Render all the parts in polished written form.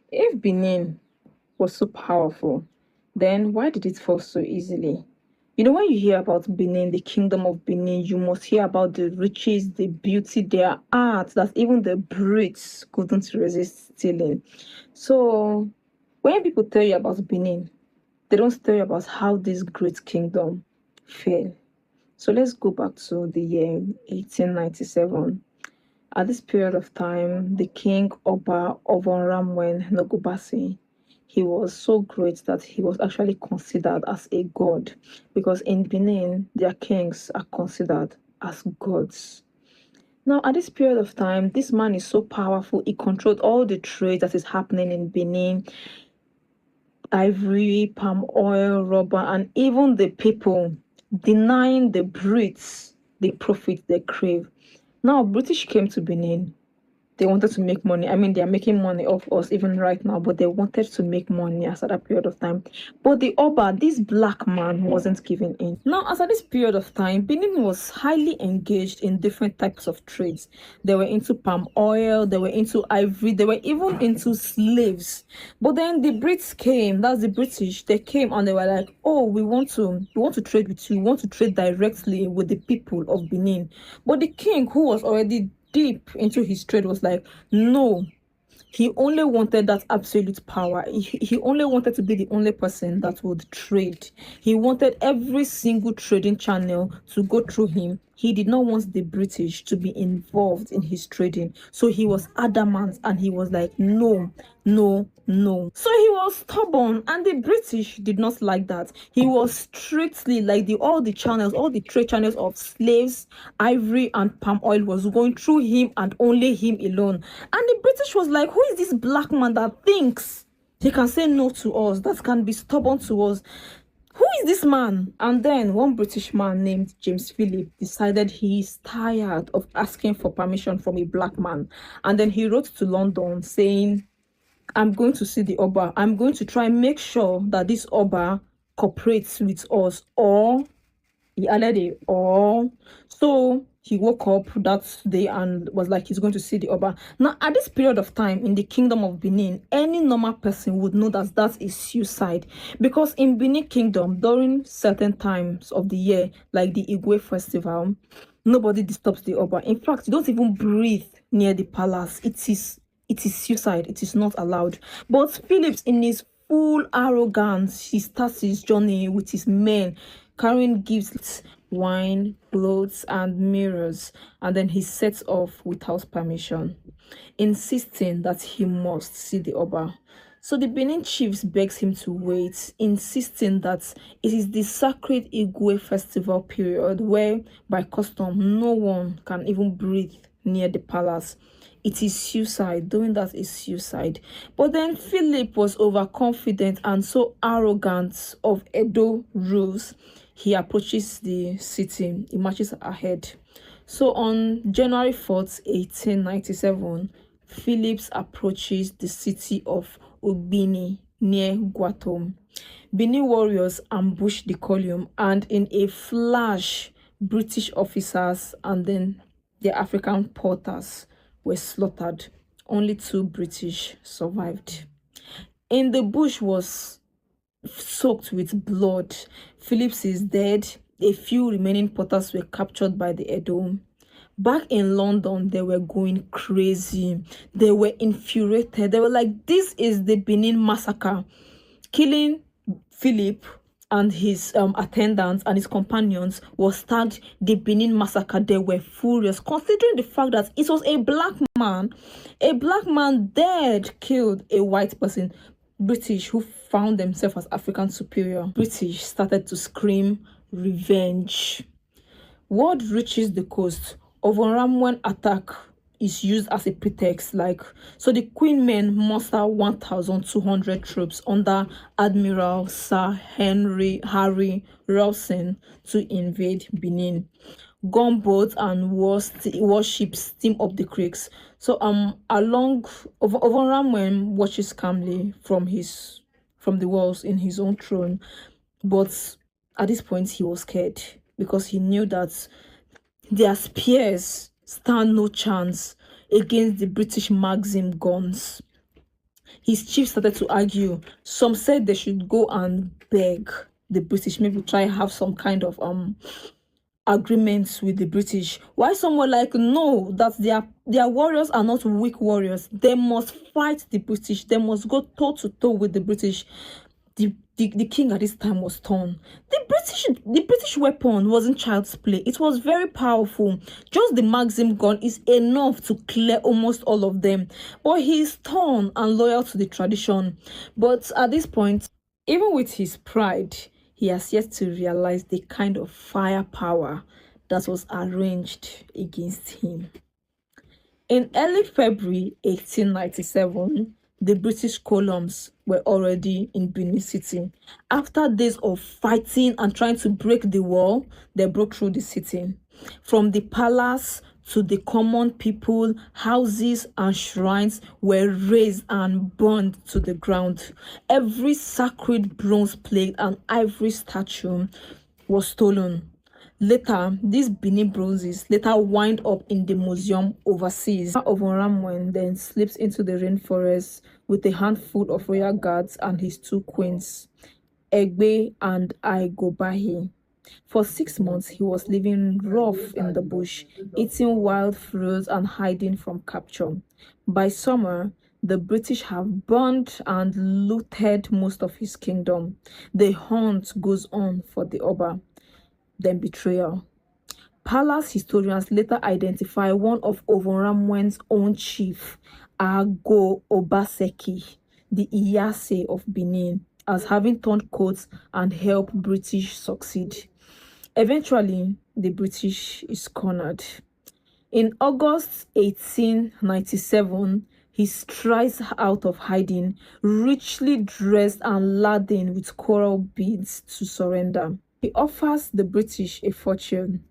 If Benin was so powerful, then why did it fall so easily? When you hear about Benin, the kingdom of Benin, you must hear about the riches, the beauty, their art that even the Brits couldn't resist stealing. So, when people tell you about Benin, they don't tell you about how this great kingdom fell. So, let's go back to the year 1897. At this period of time, the king Oba Ovonramwen Nogubasi, he was so great that he was actually considered as a god, because in Benin, their kings are considered as gods. Now, at this period of time, this man is so powerful, he controlled all the trade that is happening in Benin, ivory, palm oil, rubber, and even the people, denying the Brits the profit they crave. Now, British came to Benin. They wanted to make money. I mean, they are making money off us even right now, but they wanted to make money as at that period of time. But the Oba, this black man, wasn't giving in. Now, as at this period of time, Benin was highly engaged in different types of trades. They were into palm oil, they were into ivory, they were even into slaves. But then the Brits came, that's the British, they came and they were like, oh, we want to trade with you, we want to trade directly with the people of Benin. But the king, who was already deep into his trade, was like, no. He only wanted that absolute power. He only wanted to be the only person that would trade. He wanted every single trading channel to go through him. He did not want the British to be involved in his trading. So he was adamant and he was like, no, no, no. So he was stubborn, and the British did not like that. He was strictly like all the channels, all the trade channels of slaves, ivory, and palm oil was going through him and only him alone. And the British was like, who is this black man that thinks he can say no to us, that can be stubborn to us? Who is this man? And then one British man named James Philip decided he is tired of asking for permission from a black man. And then he wrote to London saying, I'm going to see the Oba. I'm going to try and make sure that this Oba cooperates with us. Or, he added a or. So he woke up that day and was like, he's going to see the Oba. Now, at this period of time in the Kingdom of Benin, any normal person would know that that is suicide. Because in Benin Kingdom, during certain times of the year, like the Igwe festival, nobody disturbs the Oba. In fact, you don't even breathe near the palace. It is suicide. It is not allowed. But Phillips, in his full arrogance, he starts his journey with his men, carrying gifts, wine, clothes, and mirrors, and then he sets off without permission, insisting that he must see the Oba. So the Benin chiefs begs him to wait, insisting that it is the sacred Igwe festival period where, by custom, no one can even breathe near the palace. It is suicide. Doing that is suicide. But then Philip was overconfident and so arrogant of Edo rules. He approaches the city. He marches ahead. So on January 4th, 1897, Phillips approaches the city of Ubini near Guatom. Benin warriors ambush the column, and in a flash, British officers and then the African porters were slaughtered. Only 2 British survived. In the bush was soaked with blood. Phillips is dead. A few remaining porters were captured by the Edo. Back in London, they were going crazy. They were infuriated. They were like, this is the Benin massacre. Killing Philip and his attendants and his companions was tagged the Benin massacre. They were furious, considering the fact that it was a black man dead, killed a white person. British, who found themselves as African superior, British started to scream revenge. Word reaches the coast. Ovonramwen attack is used as a pretext. So the Queen men muster 1,200 troops under Admiral Sir Harry Rawson to invade Benin. Gunboats and warships steam up the creeks. So Ovonramwen watches calmly from the walls in his own throne, but at this point he was scared, because he knew that their spears stand no chance against the British Maxim guns. his chiefs started to argue. Some said they should go and beg the British, maybe try have some kind of agreements with the British. Why some were like, no, that their warriors are not weak warriors. They must fight the British. They must go toe to toe with the British. The king at this time was torn. The British weapon wasn't child's play. It was very powerful. Just the Maxim gun is enough to clear almost all of them. But he's torn and loyal to the tradition. But at this point, even with his pride, he has yet to realize the kind of firepower that was arranged against him. In early February 1897, the British columns were already in Benin City. After days of fighting and trying to break the wall, they broke through the city. From the palace to the common people, houses and shrines were razed and burned to the ground. Every sacred bronze plate and ivory statue was stolen. Later, these Benin bronzes later wind up in the museum overseas. Oba Ovonramwen then slips into the rainforest with a handful of royal guards and his two queens, Egbe and Aigobahi. For 6 months, he was living rough in the bush, eating wild fruits and hiding from capture. By summer, the British have burned and looted most of his kingdom. The hunt goes on for the Oba. Then betrayal. Palace historians later identify one of Ovonramwen's own chief, Ago Obaseki, the Iyase of Benin, as having turned coats and helped British succeed. Eventually, the British is cornered. In August 1897, he strides out of hiding, richly dressed and laden with coral beads to surrender. He offers the British a fortune,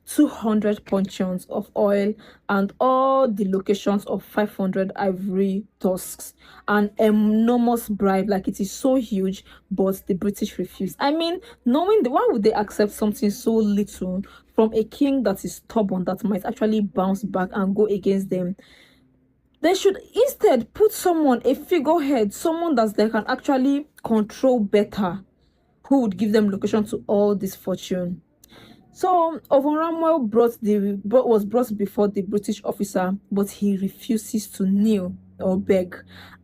200 puncheons of oil and all the locations of 500 ivory tusks, an enormous bribe, like it is so huge, but the British refuse. I mean, why would they accept something so little from a king that is stubborn, that might actually bounce back and go against them? They should instead put someone, a figurehead, someone that they can actually control better, who would give them location to all this fortune. So Ovonramwen was brought before the British officer, but he refuses to kneel or beg.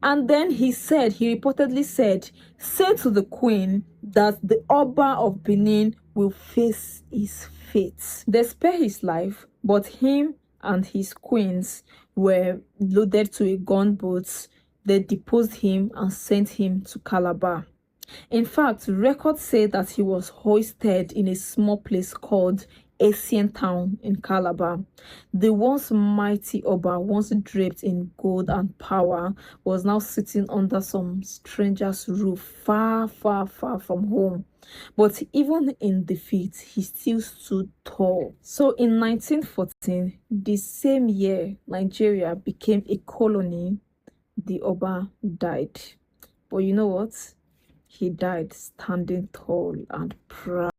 And then he reportedly said, say to the queen that the Oba of Benin will face his fate. They spare his life, but him and his queens were loaded to a gunboat. They deposed him and sent him to Calabar. In fact, records say that he was hoisted in a small place called Asian Town in Calabar. The once mighty Oba, once draped in gold and power, was now sitting under some stranger's roof, far, far, far from home. But even in defeat, he still stood tall. So in 1914, the same year Nigeria became a colony, the Oba died. But you know what? He died standing tall and proud.